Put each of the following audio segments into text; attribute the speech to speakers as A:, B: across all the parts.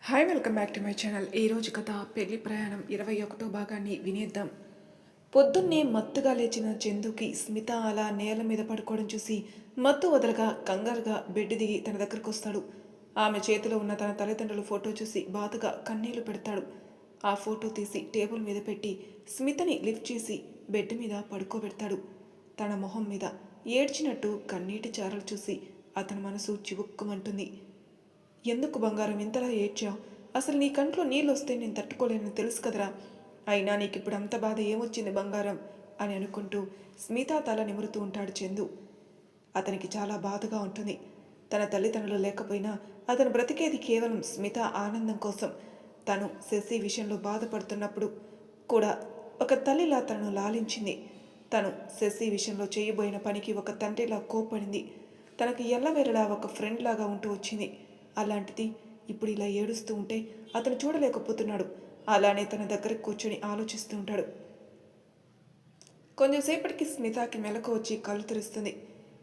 A: Hi welcome back to my channel. ఈరోజు కథ పెళ్లి ప్రయాణం 21వ భాగాన్ని వినేద్దాం. పొద్దున్నే మత్తుగా లేచిన చందుకి స్మిత అలా నేల మీద పడుకోవడం చూసి మత్తు వదలగా కంగారుగా బెడ్ దిగి తన దగ్గరకు వస్తాడు. ఆమె చేతిలో ఉన్న తన తల్లిదండ్రుల ఫోటో చూసి బాధగా కన్నీళ్లు పెడతాడు. ఆ ఫోటో తీసి టేబుల్ మీద పెట్టి స్మితని లిఫ్ట్ చేసి బెడ్ మీద పడుకోబెడతాడు. తన మొహం మీద ఏడ్చినట్టు కన్నీటి చారలు చూసి అతని మనసు చివుక్కుమంటుంది. ఎందుకు బంగారం ఇంతలా ఏడ్చావు? అసలు నీ కంట్లో నీళ్ళు వస్తే నేను తట్టుకోలేనని తెలుసు కదరా. అయినా నీకు ఇప్పుడు అంత బాధ ఏమొచ్చింది బంగారం అని అనుకుంటూ స్మిత తల నిమురుతూ ఉంటాడు చందు. అతనికి చాలా బాధగా ఉంటుంది. తన తల్లిదండ్రులు లేకపోయినా అతను బ్రతికేది కేవలం స్మిత ఆనందం కోసం. తను శశి విషయంలో బాధపడుతున్నప్పుడు కూడా ఒక తల్లిలా తనను లాలించింది. తను శశి విషయంలో చేయబోయిన పనికి ఒక తండ్రిలా కోప్పడింది. తనకు ఎల్లవేళలా ఒక ఫ్రెండ్ లాగా ఉంటూ వచ్చింది. అలాంటిది ఇప్పుడు ఇలా ఏడుస్తూ ఉంటే అతను చూడలేకపోతున్నాడు. అలానే తన దగ్గరకు కూర్చొని ఆలోచిస్తూ ఉంటాడు. కొంచెంసేపటికి స్మితకి మెలకు వచ్చి కళ్ళు తెరుస్తుంది.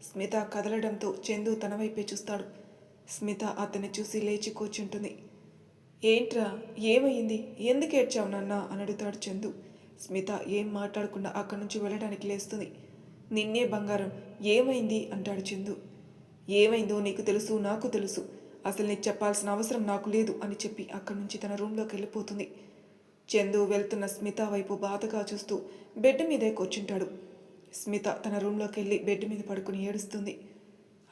A: స్మిత కదలడంతో చందు తన వైపే చూస్తాడు. స్మిత అతన్ని చూసి లేచి కూర్చుంటుంది. ఏంట్రా, ఏమైంది? ఎందుకు ఏడ్చావు నాన్న అని అడుగుతాడు చందు. స్మిత ఏం మాట్లాడకుండా అక్కడి నుంచి వెళ్ళడానికి లేస్తుంది. నిన్నే బంగారం, ఏమైంది అంటాడు చందు. ఏమైందో నీకు తెలుసు, నాకు తెలుసు. అసలు నీకు చెప్పాల్సిన అవసరం నాకు లేదు అని చెప్పి అక్కడి నుంచి తన రూమ్లోకి వెళ్ళిపోతుంది. చందు వెళ్తున్న స్మిత వైపు బాధగా చూస్తూ బెడ్ మీదే కూర్చుంటాడు. స్మిత తన రూమ్లోకి వెళ్ళి బెడ్ మీద పడుకుని ఏడుస్తుంది.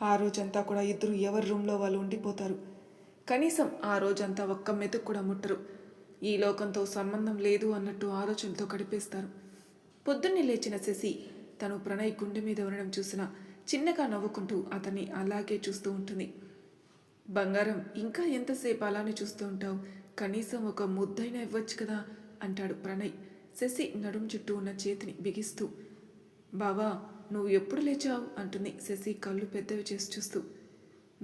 A: ఆ రోజంతా కూడా ఇద్దరు ఎవరి రూమ్లో వాళ్ళు ఉండిపోతారు. కనీసం ఆ రోజంతా ఒక్క మెతుకు కూడా ముట్టరు. ఈ లోకంతో సంబంధం లేదు అన్నట్టు ఆలోచనతో గడిపేస్తారు. పొద్దున్నే లేచిన శశి తను ప్రణయ్ గుండె మీద ఉండడం చూసిన చిన్నగా నవ్వుకుంటూ అతన్ని అలాగే చూస్తూ ఉంటుంది. బంగారం, ఇంకా ఎంతసేపు అలానే చూస్తూ ఉంటావు? కనీసం ఒక ముద్దైనా ఇవ్వచ్చు కదా అంటాడు ప్రణయ్ శశి నడుం చుట్టూ ఉన్న చేతిని బిగిస్తూ. బావా, నువ్వు ఎప్పుడు లేచావు అంటుంది శశి కళ్ళు పెద్దవి చేసి చూస్తూ.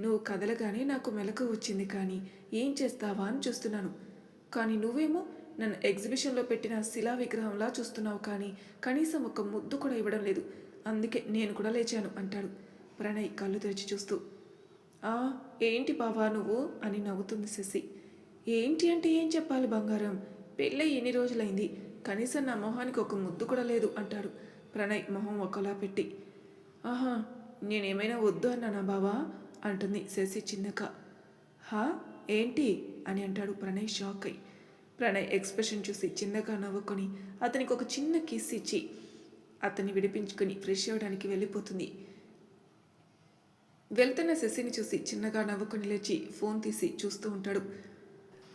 A: నువ్వు కదలగానే నాకు మెలకు వచ్చింది, కానీ ఏం చేస్తావా అని చూస్తున్నాను. కానీ నువ్వేమో నన్ను ఎగ్జిబిషన్లో పెట్టిన శిలా విగ్రహంలా చూస్తున్నావు, కానీ కనీసం ఒక ముద్దు కూడా ఇవ్వడం లేదు. అందుకే నేను కూడా లేచాను అంటాడు ప్రణయ్ కళ్ళు తెరిచి చూస్తూ. ఏంటి బావా నువ్వు అని నవ్వుతుంది శశి. ఏంటి అంటే ఏం చెప్పాలి బంగారం, పెళ్ళై ఎన్ని రోజులైంది, కనీసం నా మొహానికి ఒక ముద్దు కూడా లేదు అంటాడు ప్రణయ్ మొహం ఒకలా పెట్టి. ఆహా, నేనేమైనా వద్దు అన్నానా బావా అంటుంది శశి చిన్నగా. ఏంటి అని అంటాడు ప్రణయ్ షాక్ అయి. ప్రణయ్ ఎక్స్ప్రెషన్ చూసి చిన్నగా నవ్వుకొని అతనికి ఒక చిన్న కిస్ ఇచ్చి అతన్ని విడిపించుకొని ఫ్రెష్ అవ్వడానికి వెళ్ళిపోతుంది. వెళ్తున్న శశిని చూసి చిన్నగా నవ్వుకుని లేచి ఫోన్ తీసి చూస్తూ ఉంటాడు.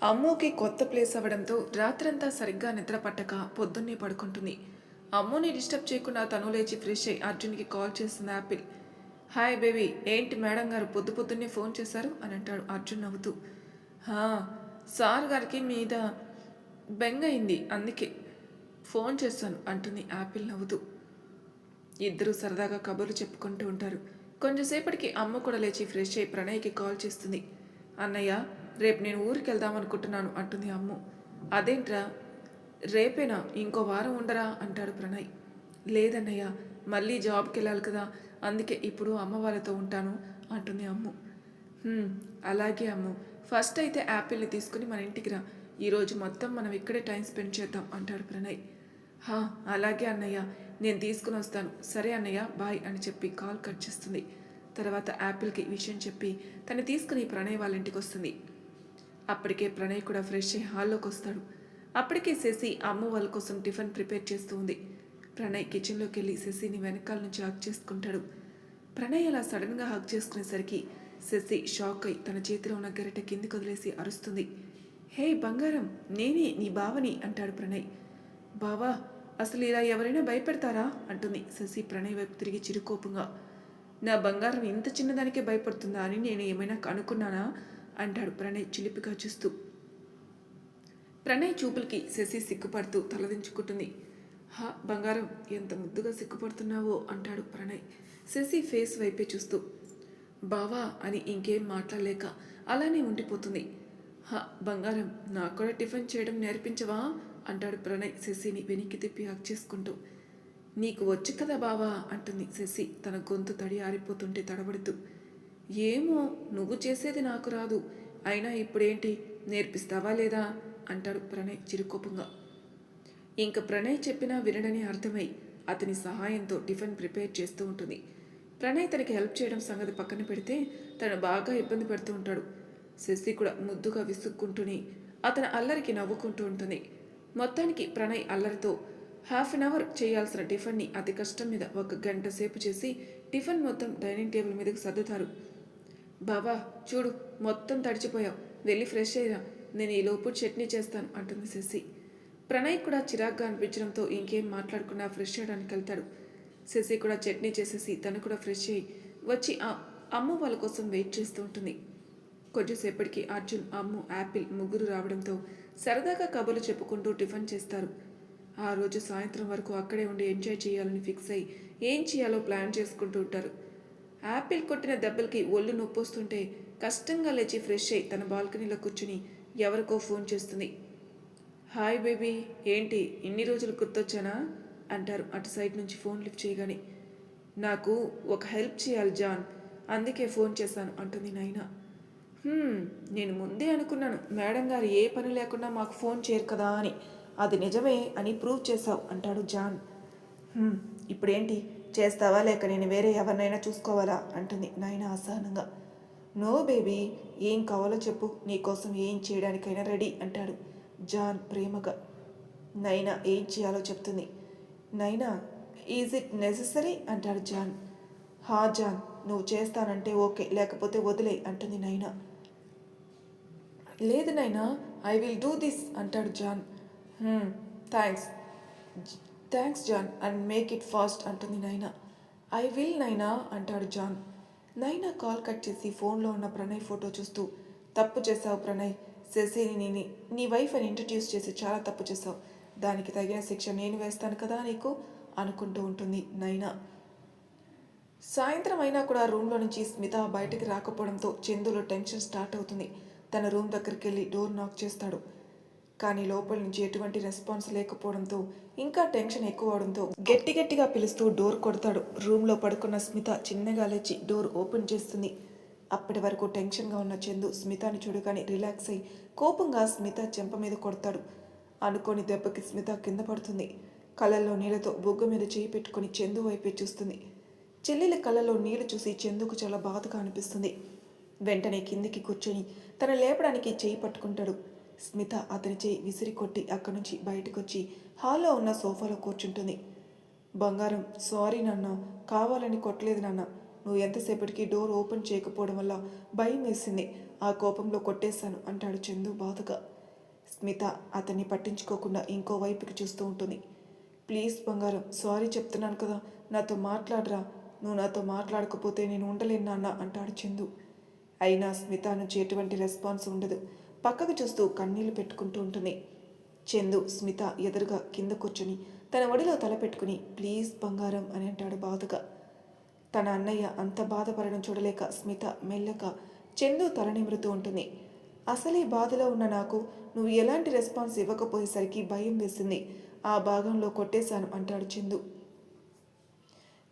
A: అమ్మోకి కొత్త ప్లేస్ అవ్వడంతో రాత్రంతా సరిగ్గా నిద్ర పట్టక పొద్దున్నే పడుకుంటుంది. అమ్మోని డిస్టర్బ్ చేయకుండా తను లేచి ఫ్రెష్ అయి అర్జున్కి కాల్ చేస్తుంది యాపిల్. హాయ్ బేబీ, ఏంటి మేడం గారు పొద్దు పొద్దున్నే ఫోన్ చేశారు అని అంటాడు అర్జున్ నవ్వుతూ. సార్ గారికి మీద బెంగ అయింది, అందుకే ఫోన్ చేశాను అంటుంది యాపిల్ నవ్వుతూ. ఇద్దరూ సరదాగా కబుర్లు చెప్పుకుంటూ ఉంటారు. కొంచెంసేపటికి అమ్మ కూడా లేచి ఫ్రెష్ అయి ప్రణయ్కి కాల్ చేస్తుంది. అన్నయ్య, రేపు నేను ఊరికి వెళ్దామనుకుంటున్నాను అంటుంది అమ్ము. అదేంట్రా, రేపేనా? ఇంకో వారం ఉండరా అంటాడు ప్రణయ్. లేదన్నయ్య, మళ్ళీ జాబ్కి వెళ్ళాలి కదా, అందుకే ఇప్పుడు అమ్మ వాళ్ళతో ఉంటాను అంటుంది అమ్ము. అలాగే అమ్ము, ఫస్ట్ అయితే యాపిల్ని తీసుకుని మన ఇంటికి రా, ఈరోజు మొత్తం మనం ఇక్కడే టైం స్పెండ్ చేద్దాం అంటాడు ప్రణయ్. అలాగే అన్నయ్య, నేను తీసుకుని వస్తాను, సరే అన్నయ్య బాయ్ అని చెప్పి కాల్ కట్ చేస్తుంది. తర్వాత యాపిల్కి విషయం చెప్పి తను తీసుకుని ప్రణయ్ వాళ్ళ ఇంటికి వస్తుంది. అప్పటికే ప్రణయ్ కూడా ఫ్రెష్ అయ్యి హాల్లోకి వస్తాడు. అప్పటికే శశి అమ్మ వాళ్ళ కోసం టిఫిన్ ప్రిపేర్ చేస్తూ ఉంది. ప్రణయ్ కిచెన్లోకి వెళ్ళి శశిని వెనకాల నుంచి హగ్ చేసుకుంటాడు. ప్రణయ్ అలా సడన్గా హగ్ చేసుకునేసరికి శశి షాక్ అయి తన చేతిలో ఉన్న గరిటె కిందికి వదిలేసి అరుస్తుంది. హే బంగారం, నేనే నీ బావని అంటాడు ప్రణయ్. బావా, అసలు ఇలా ఎవరైనా భయపెడతారా అంటుంది శశి ప్రణయ్ వైపు తిరిగి చిరుకోపంగా. నా బంగారం ఇంత చిన్నదానికే భయపడుతుందా అని నేను ఏమైనా కనుక్కున్నానా అంటాడు ప్రణయ్ చిలిపిగా చూస్తూ. ప్రణయ్ చూపులకి శశి సిగ్గుపడుతూ తలదించుకుంటుంది. బంగారం, ఎంత ముద్దుగా సిగ్గుపడుతున్నావో అంటాడు ప్రణయ్ శశి ఫేస్ వైపే చూస్తూ. బావా అని ఇంకేం మాట్లాడలేక అలానే ఉండిపోతుంది. బంగారం, నాకు కూడా టిఫిన్ చేయడం నేర్పించవా అంటాడు ప్రణయ్ శశిని వెనక్కి తిప్పి హక్ చేసుకుంటూ. నీకు వచ్చు కదా బావా అంటుంది శశి తన గొంతు తడి ఆరిపోతుంటే తడబడుతూ. ఏమో, నువ్వు చేసేది నాకు రాదు, అయినా ఇప్పుడేంటి, నేర్పిస్తావా లేదా అంటాడు ప్రణయ్ చిరుకోపంగా. ఇంక ప్రణయ్ చెప్పినా వినడని అర్థమై అతని సహాయంతో టిఫిన్ ప్రిపేర్ చేస్తూ ఉంటుంది. ప్రణయ్ తనకి హెల్ప్ చేయడం సంగతి పక్కన పెడితే తను బాగా ఇబ్బంది పడుతూ ఉంటాడు. శశి కూడా ముద్దుగా విసుక్కుంటూనే అతని అల్లరికి నవ్వుకుంటూ ఉంటుంది. మొత్తానికి ప్రణయ్ అల్లరితో హాఫ్ అన్ అవర్ చేయాల్సిన టిఫిన్ని అతి కష్టం మీద 1 గంట సేపు చేసి టిఫిన్ మొత్తం డైనింగ్ టేబుల్ మీదకి సర్దుతారు. బావా చూడు, మొత్తం తడిచిపోయావు, వెళ్ళి ఫ్రెష్ అయ్యా, నేను ఈలోపు చట్నీ చేస్తాను అంటుంది శశి. ప్రణయ్ కూడా చిరాగ్గా అనిపించడంతో ఇంకేం మాట్లాడకుండా ఫ్రెష్ అయ్యడానికి వెళ్తాడు. శశి కూడా చట్నీ చేసేసి తను కూడా ఫ్రెష్ అయ్యి వచ్చి అమ్ము వాళ్ళ కోసం వెయిట్ చేస్తూ ఉంటుంది. కొంచెంసేపటికి అర్జున్, అమ్ము, యాపిల్ ముగ్గురు రావడంతో సరదాగా కబుర్లు చెప్పుకుంటూ టిఫిన్ చేస్తారు. ఆ రోజు సాయంత్రం వరకు అక్కడే ఉండి ఎంజాయ్ చేయాలని ఫిక్స్ అయ్యి ఏం చేయాలో ప్లాన్ చేసుకుంటూ ఉంటారు. యాపిల్ కొట్టిన దెబ్బలకి ఒళ్ళు నొప్పొస్తుంటే కష్టంగా లేచి ఫ్రెష్ అయ్యి తన బాల్కనీలో కూర్చుని ఎవరికో ఫోన్ చేస్తుంది. హాయ్ బేబీ, ఏంటి ఇన్ని రోజులు గుర్తొచ్చానా అంటారు అటు సైడ్ నుంచి ఫోన్ లిఫ్ట్ చేయగానే. నాకు ఒక హెల్ప్ చేయాలి జాన్, అందుకే ఫోన్ చేశాను అంటుంది నైనా. నేను ముందే అనుకున్నాను మేడం గారు ఏ పని లేకుండా మాకు ఫోన్ చేయరు కదా అని. అది నిజమే అని ప్రూవ్ చేశావు అంటాడు జాన్. ఇప్పుడేంటి చేస్తావా లేక నేను వేరే ఎవరినైనా చూసుకోవాలా అంటుంది నైనా అసహనంగా. నో బేబీ, ఏం కావాలో చెప్పు, నీకోసం ఏం చేయడానికైనా రెడీ అంటాడు జాన్ ప్రేమగా. నైనా ఏం చేయాలో చెప్తుంది. నైనా, ఈజ్ ఇట్ నెసెసరీ అంటాడు జాన్. హా జాన్, నువ్వు చేస్తానంటే ఓకే, లేకపోతే వదిలే అంటుంది నైనా. లేదు Naina, I will do this అంటాడు John. Thanks John, and make it fast అంటుంది నైనా. ఐ విల్ నైనా అంటాడు జాన్. నైనా కాల్ కట్ చేసి ఫోన్లో ఉన్న ప్రణయ్ ఫోటో చూస్తూ, తప్పు చేశావు ప్రణయ్, శశిని నీ వైఫ్ అని ఇంట్రడ్యూస్ చేసి చాలా తప్పు చేశావు, దానికి తగిన శిక్ష నేను వేస్తాను కదా నీకు అనుకుంటూ ఉంటుంది నైనా. సాయంత్రం అయినా కూడా రూమ్లో నుంచి స్మిత బయటికి రాకపోవడంతో చందులో టెన్షన్ స్టార్ట్ అవుతుంది. తన రూమ్ దగ్గరికి వెళ్ళి డోర్ నాక్ చేస్తాడు. కానీ లోపల నుంచి ఎటువంటి రెస్పాన్స్ లేకపోవడంతో ఇంకా టెన్షన్ ఎక్కువ అవడంతో గట్టిగా పిలుస్తూ డోర్ కొడతాడు. రూమ్లో పడుకున్న స్మిత చిన్నగా లేచి డోర్ ఓపెన్ చేస్తుంది. అప్పటి వరకు టెన్షన్గా ఉన్న చందు స్మితని చూడగానే రిలాక్స్ అయి కోపంగా స్మిత చెంప మీద కొడతాడు. అనుకోని దెబ్బకి స్మిత కింద పడుతుంది. కళ్ళల్లో నీళ్లతో బొగ్గు మీద చేయి పెట్టుకుని చందు వైపే చూస్తుంది. చెల్లెలి కళ్ళలో నీళ్లు చూసి చందుకు చాలా బాధగా అనిపిస్తుంది. వెంటనే కిందికి కూర్చొని తన లేపడానికి చేయి పట్టుకుంటాడు. స్మిత అతని చేయి విసిరి కొట్టి అక్కడి నుంచి బయటకొచ్చి హాల్లో ఉన్న సోఫాలో కూర్చుంటుంది. బంగారం, సారీ నాన్న, కావాలని కొట్టలేదు నాన్న, నువ్వు ఎంతసేపటికి డోర్ ఓపెన్ చేయకపోవడం వల్ల భయం వేసింది, ఆ కోపంలో కొట్టేశాను అంటాడు చందు బాధగా. స్మిత అతన్ని పట్టించుకోకుండా ఇంకో వైపుకి చూస్తూ ఉంటుంది. ప్లీజ్ బంగారం, సారీ చెప్తున్నాను కదా, నాతో మాట్లాడరా, నువ్వు నాతో మాట్లాడకపోతే నేను ఉండలేను నాన్న అంటాడు చందు. అయినా స్మిత నుంచి ఎటువంటి రెస్పాన్స్ ఉండదు. పక్కకు చూస్తూ కన్నీళ్లు పెట్టుకుంటూ ఉంటుంది. చందు స్మిత ఎదురుగా కింద కూర్చొని తన ఒడిలో తల పెట్టుకుని ప్లీజ్ బంగారం అని అంటాడు బాధగా. తన అన్నయ్య అంత బాధపడడం చూడలేక స్మిత మెల్లగా చందు తల నిమురుతూ ఉంటుంది. అసలే బాధలో ఉన్న నాకు నువ్వు ఎలాంటి రెస్పాన్స్ ఇవ్వకపోయేసరికి భయం వేసింది, ఆ భాగంలో కొట్టేశాను అంటాడు చందు.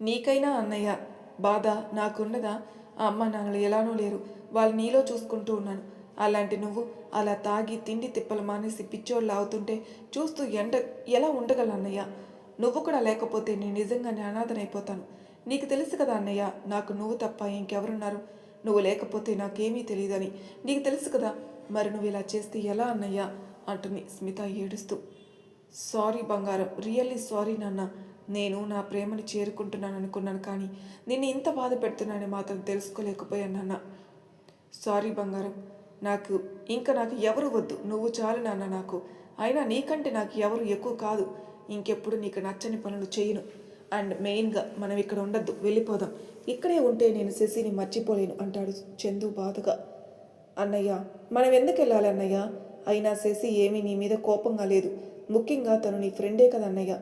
A: నీకైనా అన్నయ్య బాధ నాకున్నదా? ఆ అమ్మ నాన్నలు ఎలానో లేరు, వాళ్ళు నీలో చూసుకుంటూ ఉన్నాను. అలాంటి నువ్వు అలా తాగి తిండి తిప్పలు మానేసి పిచ్చోళ్ళు అవుతుంటే చూస్తూ ఎలా ఉండగలన్నయ్య? నువ్వు కూడా లేకపోతే నేను నిజంగానే అనాథనైపోతాను. నీకు తెలుసు కదా అన్నయ్య, నాకు నువ్వు తప్ప ఇంకెవరున్నారు? నువ్వు లేకపోతే నాకేమీ తెలియదని నీకు తెలుసు కదా, మరి నువ్వు ఇలా చేస్తే ఎలా అన్నయ్య అంటుంది స్మిత ఏడుస్తూ. సారీ బంగారం, రియల్లీ సారీ నాన్న, నేను నా ప్రేమని చేరుకుంటున్నాను అనుకున్నాను, కానీ నిన్ను ఇంత బాధ పెడుతున్నానని మాత్రం తెలుసుకోలేకపోయాను నాన్న. సారీ బంగారం, నాకు ఎవరు వద్దు, నువ్వు చాలు నాన్న నాకు. అయినా నీకంటే నాకు ఎవరు ఎక్కువ కాదు. ఇంకెప్పుడు నీకు నచ్చని పనులు చేయను. అండ్ మెయిన్గా మనం ఇక్కడ ఉండద్దు, వెళ్ళిపోదాం. ఇక్కడే ఉంటే నేను శశిని మర్చిపోలేను అంటాడు చందు బాధగా. అన్నయ్య, మనం ఎందుకు వెళ్ళాలి అన్నయ్య? అయినా శశి ఏమీ నీ మీద కోపంగా లేదు. ముఖ్యంగా తను నీ ఫ్రెండే కదా అన్నయ్య.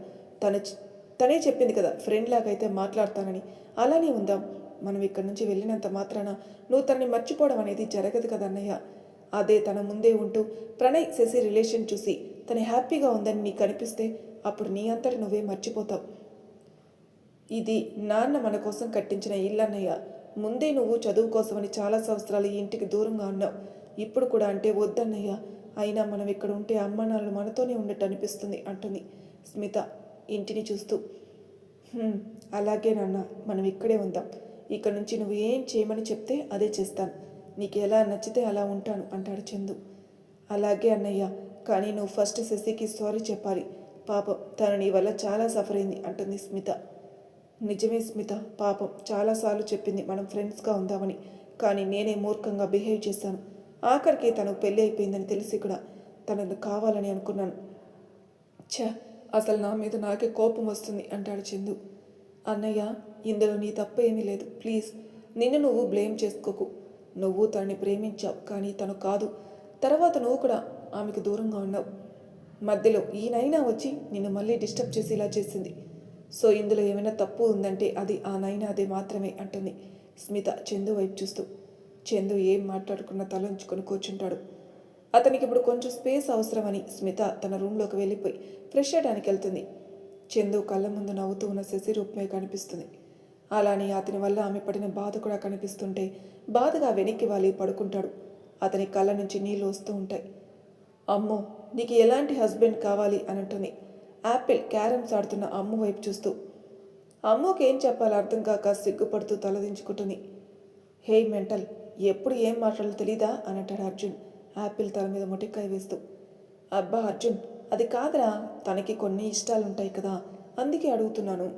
A: తనే చెప్పింది కదా ఫ్రెండ్ లాగైతే మాట్లాడతానని. అలానే ఉందాం. మనం ఇక్కడి నుంచి వెళ్ళినంత మాత్రాన నువ్వు తనని మర్చిపోవడం అనేది జరగదు కదా అన్నయ్య. అదే తన ముందే ఉంటూ ప్రణయ్ శశి రిలేషన్ చూసి తను హ్యాపీగా ఉందని నీకు అనిపిస్తే అప్పుడు నీ అంతటి నువ్వే మర్చిపోతావు. ఇది నాన్న మన కోసం కట్టించిన ఇల్లు అన్నయ్య. ముందే నువ్వు చదువు కోసమని చాలా సంవత్సరాలు ఈ ఇంటికి దూరంగా ఉన్నావు. ఇప్పుడు కూడా అంటే వద్దన్నయ్య, అయినా మనం ఇక్కడ ఉంటే అమ్మ నాన్నలు మనతోనే ఉన్నట్టు అనిపిస్తుంది అంటుంది స్మిత ఇంటిని చూస్తూ. అలాగే నాన్న, మనం ఇక్కడే ఉందాం. ఇక్కడ నుంచి నువ్వు ఏం చేయమని చెప్తే అదే చేస్తాను. నీకు ఎలా నచ్చితే అలా ఉంటాను అంటాడు చందు. అలాగే అన్నయ్య, కానీ నువ్వు ఫస్ట్ శశికి సారీ చెప్పాలి. పాపం తను నీ వల్ల చాలా సఫర్ అయింది అంటుంది స్మిత. నిజమే స్మిత, పాపం చాలాసార్లు చెప్పింది మనం ఫ్రెండ్స్గా ఉందామని, కానీ నేనే మూర్ఖంగా బిహేవ్ చేశాను. ఆఖరికి తనకు పెళ్ళి అయిపోయిందని తెలిసి కూడా తనను కావాలని అనుకున్నాను. అసలు నా మీద నాకే కోపం వస్తుంది అంటాడు చందు. అన్నయ్య, ఇందులో నీ తప్పు ఏమీ లేదు. ప్లీజ్ నిన్ను నువ్వు బ్లేమ్ చేసుకోకు. నువ్వు తనని ప్రేమించావు, కానీ తను కాదు. తర్వాత నువ్వు కూడా ఆమెకు దూరంగా ఉన్నావు. మధ్యలో ఈయనైనా వచ్చి నిన్ను మళ్ళీ డిస్టర్బ్ చేసి ఇలా చేసింది. సో ఇందులో ఏమైనా తప్పు ఉందంటే అది ఆ నైనా అదే మాత్రమే అంటుంది స్మిత చందు వైపు చూస్తూ. చందు ఏం మాట్లాడుకున్న తలంచుకొని కూర్చుంటాడు. అతనికి ఇప్పుడు కొంచెం స్పేస్ అవసరమని స్మిత తన రూమ్లోకి వెళ్ళిపోయి ఫ్రెష్ అయ్యడానికి వెళ్తుంది. చందు కళ్ళ ముందు నవ్వుతూ ఉన్న శశి రూపమే కనిపిస్తుంది. అలానే అతని వల్ల ఆమె పడిన బాధ కూడా కనిపిస్తుంటే బాధగా వెనక్కి వాలి పడుకుంటాడు. అతని కళ్ళ నుంచి నీళ్లు వస్తూ ఉంటాయి. అమ్మో, నీకు ఎలాంటి హస్బెండ్ కావాలి అని అంటుంది యాపిల్ క్యారమ్స్ ఆడుతున్న అమ్ము వైపు చూస్తూ. అమ్ముకి ఏం చెప్పాలో అర్థం కాక సిగ్గుపడుతూ తలదించుకుంటుంది. హే మెంటల్, ఎప్పుడు ఏం మాట్లాడాలో తెలీదా అని అంటాడు అర్జున్ యాపిల్ తల మీద మొటిక్కాయ వేస్తూ. అబ్బా అర్జున్, అది కాదురా, తనకి కొన్ని ఇష్టాలుంటాయి కదా, అందుకే అడుగుతున్నాను.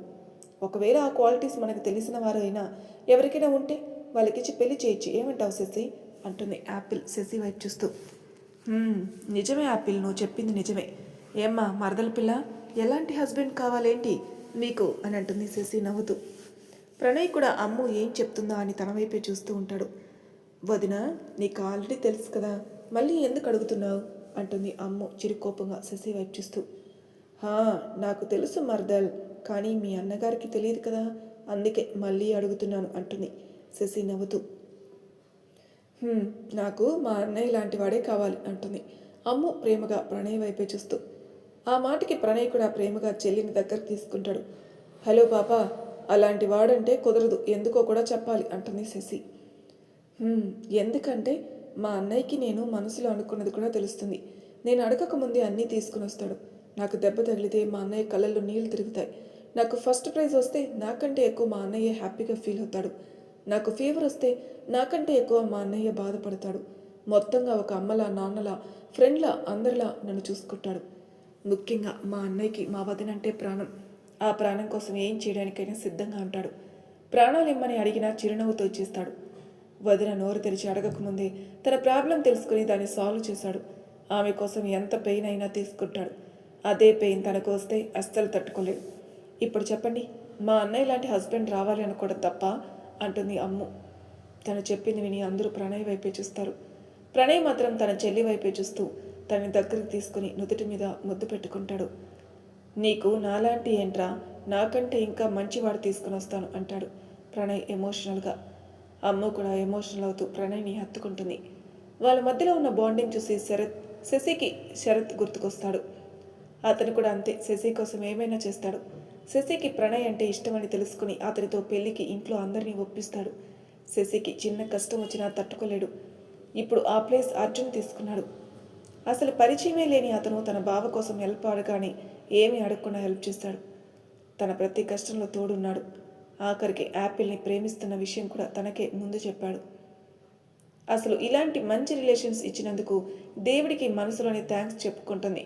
A: ఒకవేళ ఆ క్వాలిటీస్ మనకు తెలిసిన వారైనా ఎవరికైనా ఉంటే వాళ్ళకిచ్చి పెళ్లి చేయొచ్చు, ఏమంటావు శశి అంటుంది యాపిల్ శశి వైపు చూస్తూ. నిజమే యాపిల్, నువ్వు చెప్పింది నిజమే. ఏమ్మా మరదల పిల్ల, ఎలాంటి హస్బెండ్ కావాలేంటి మీకు అని అంటుంది శశి నవ్వుతూ. ప్రణయ్ కూడా అమ్ము ఏం చెప్తుందా అని తన వైపే చూస్తూ ఉంటాడు. వదిన, నీకు ఆల్రెడీ తెలుసు కదా, మళ్ళీ ఎందుకు అడుగుతున్నావు అంటుంది అమ్ము చిరుకోపంగా శశి వైపు చూస్తూ. నాకు తెలుసు మర్దల్, కానీ మీ అన్నగారికి తెలియదు కదా, అందుకే మళ్ళీ అడుగుతున్నాను అంటుంది శశి నవ్వుతూ. నాకు మా అన్నయ్య లాంటి వాడే కావాలి అంటుంది అమ్ము ప్రేమగా ప్రణయ్ వైపే చూస్తూ. ఆ మాటకి ప్రణయ్ కూడా ప్రేమగా చెల్లిని దగ్గరకు తీసుకుంటాడు. హలో పాప, అలాంటి వాడంటే కుదరదు, ఎందుకో కూడా చెప్పాలి అంటుంది శశి. ఎందుకంటే మా అన్నయ్యకి నేను మనసులో అనుకున్నది కూడా తెలుస్తుంది. నేను అడగకముందే అన్నీ తీసుకుని వస్తాడు. నాకు దెబ్బ తగిలితే మా అన్నయ్య కళ్ళల్లో నీళ్లు తిరుగుతాయి. నాకు ఫస్ట్ ప్రైజ్ వస్తే నాకంటే ఎక్కువ మా అన్నయ్య హ్యాపీగా ఫీల్ అవుతాడు. నాకు ఫీవర్ వస్తే నాకంటే ఎక్కువ మా అన్నయ్య బాధపడతాడు. మొత్తంగా ఒక అమ్మలా, నాన్నలా, ఫ్రెండ్లా, అందరిలా నన్ను చూసుకుంటాడు. ముఖ్యంగా మా అన్నయ్యకి మా వదినంటే ప్రాణం. ఆ ప్రాణం కోసం ఏం చేయడానికైనా సిద్ధంగా ఉంటాడు. ప్రాణాలు ఇమ్మని అడిగినా చిరునవ్వుతో ఇచ్చేస్తాడు. వదిన నోరు తెరిచి అడగకముందే తన ప్రాబ్లం తెలుసుకుని దాన్ని సాల్వ్ చేశాడు. ఆమె కోసం ఎంత పెయిన్ అయినా తీసుకుంటాడు. అదే పెయిన్ తనకు వస్తే అస్సలు తట్టుకోలేడు. ఇప్పుడు చెప్పండి, మా అన్నయ్య లాంటి హస్బెండ్ రావాలి అనుకోవడం తప్ప అంటుంది అమ్ము. తను చెప్పింది విని అందరూ ప్రణయ్ వైపే చూస్తారు. ప్రణయ్ మాత్రం తన చెల్లి వైపే చూస్తూ తనని దగ్గరికి తీసుకుని నుదుటి మీద ముద్దు పెట్టుకుంటాడు. నీకు నాలాంటి ఏంట్రా, నాకంటే ఇంకా మంచివాడు తీసుకుని వస్తాను అంటాడు ప్రణయ్ ఎమోషనల్గా. అమ్ము కూడా ఎమోషనల్ అవుతూ ప్రణయ్ని హత్తుకుంటుంది. వాళ్ళ మధ్యలో ఉన్న బాండింగ్ చూసి శశికి శరత్ గుర్తుకొస్తాడు. అతను కూడా అంతే, శశి కోసం ఏమైనా చేస్తాడు. శశికి ప్రణయ్ అంటే ఇష్టమని తెలుసుకుని అతనితో పెళ్లికి ఇంట్లో అందరినీ ఒప్పిస్తాడు. శశికి చిన్న కష్టం వచ్చినా తట్టుకోలేడు. ఇప్పుడు ఆ ప్లేస్ అర్జున్ తీసుకున్నాడు. అసలు పరిచయమే లేని అతను తన బావ కోసం హెల్ప్ అడగానే ఏమీ అడగకుండా హెల్ప్ చేస్తాడు. తన ప్రతి కష్టంలో తోడున్నాడు. ఆఖరికి యాపిల్ని ప్రేమిస్తున్న విషయం కూడా తనకే ముందు చెప్పాడు. అసలు ఇలాంటి మంచి రిలేషన్స్ ఇచ్చినందుకు దేవుడికి మనసులోని థ్యాంక్స్ చెప్పుకుంటుంది.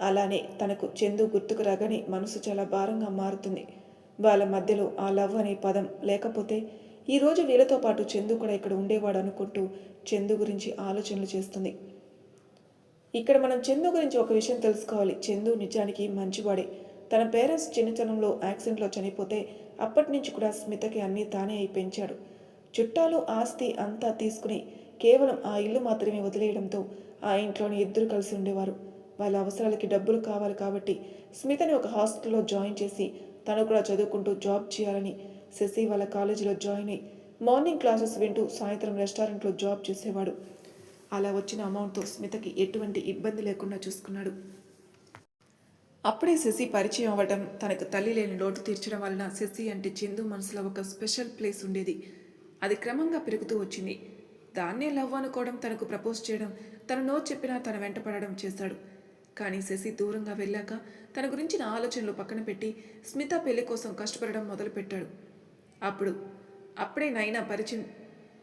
A: అలానే తనకు చందు గుర్తుకు రాగానే మనసు చాలా భారంగా మారుతుంది. వాళ్ళ మధ్యలో ఆ లవ్ అనే పదం లేకపోతే ఈరోజు వీళ్ళతో పాటు చందు కూడా ఇక్కడ ఉండేవాడు అనుకుంటూ చందు గురించి ఆలోచనలు చేస్తుంది. ఇక్కడ మనం చందు గురించి ఒక విషయం తెలుసుకోవాలి. చందు నిజానికి మంచివాడే. తన పేరెంట్స్ చిన్నతనంలో యాక్సిడెంట్లో చనిపోతే అప్పటి నుంచి కూడా స్మితకి అన్నీ తానే అయి పెంచాడు. చుట్టాలు ఆస్తి అంతా తీసుకుని కేవలం ఆ ఇల్లు మాత్రమే వదిలేయడంతో ఆ ఇంట్లోని ఇద్దరు కలిసి ఉండేవారు. వాళ్ళ అవసరాలకి డబ్బులు కావాలి కాబట్టి స్మితని ఒక హాస్టల్లో జాయిన్ చేసి తను కూడా చదువుకుంటూ జాబ్ చేయాలని శశి వాళ్ళ కాలేజీలో జాయిన్ అయ్యి మార్నింగ్ క్లాసెస్ వింటూ సాయంత్రం రెస్టారెంట్లో జాబ్ చేసేవాడు. అలా వచ్చిన అమౌంట్తో స్మితకి ఎటువంటి ఇబ్బంది లేకుండా చూసుకున్నాడు. అప్పుడే శశి పరిచయం అవ్వడం, తనకు తల్లి లేని లోటు తీర్చడం వలన శశి అంటే చందు మనసులో ఒక స్పెషల్ ప్లేస్ ఉండేది. అది క్రమంగా పెరుగుతూ వచ్చింది. దాన్నే లవ్ అనుకోవడం, తనకు ప్రపోజ్ చేయడం, తన నో చెప్పినా తన వెంట పడడం చేశాడు. కానీ శశి దూరంగా వెళ్ళాక తన గురించిన ఆలోచనలు పక్కన పెట్టి స్మిత పెళ్లి కోసం కష్టపడడం మొదలుపెట్టాడు. అప్పుడే నైనా పరిచయం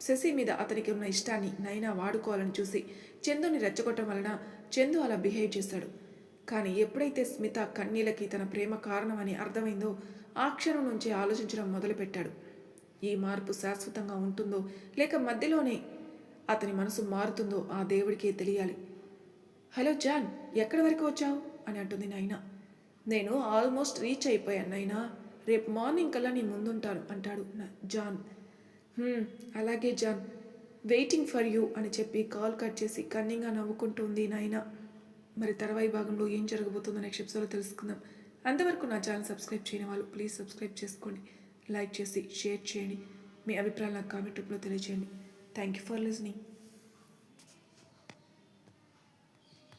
A: శశి మీద అతనికి ఉన్న ఇష్టాన్ని నైనా వాడుకోవాలని చూసి చందుని రెచ్చగొట్టడం వలన చందు అలా బిహేవ్ చేశాడు. కానీ ఎప్పుడైతే స్మిత కన్నీళ్ళకి తన ప్రేమ కారణమని అర్థమైందో ఆ క్షణం నుంచే ఆలోచించడం మొదలుపెట్టాడు. ఈ మార్పు శాశ్వతంగా ఉంటుందో లేక మధ్యలోనే అతని మనసు మారుతుందో ఆ దేవుడికే తెలియాలి. హలో జాన్, ఎక్కడి వరకు వచ్చావు అని అంటుంది నైనా. నేను ఆల్మోస్ట్ రీచ్ అయిపోయాను నైనా, రేపు మార్నింగ్ కల్లా నీ ముందుంటాను అంటాడు జాన్. అలాగే జాన్, వెయిటింగ్ ఫర్ యూ అని చెప్పి కాల్ కట్ చేసి కన్నింగా నవ్వుకుంటుంది నైనా. మరి తర్వాయి భాగంలో ఏం జరగబోతుందో నెక్స్ట్ ఎపిసోడ్లో తెలుసుకుందాం. అంతవరకు నా ఛానల్ సబ్స్క్రైబ్ చేయని వాళ్ళు ప్లీజ్ సబ్స్క్రైబ్ చేసుకోండి, లైక్ చేసి షేర్ చేయండి, మీ అభిప్రాయాలు నాకు కామెంట్ రూపంలో తెలియజేయండి. Thank you for listening.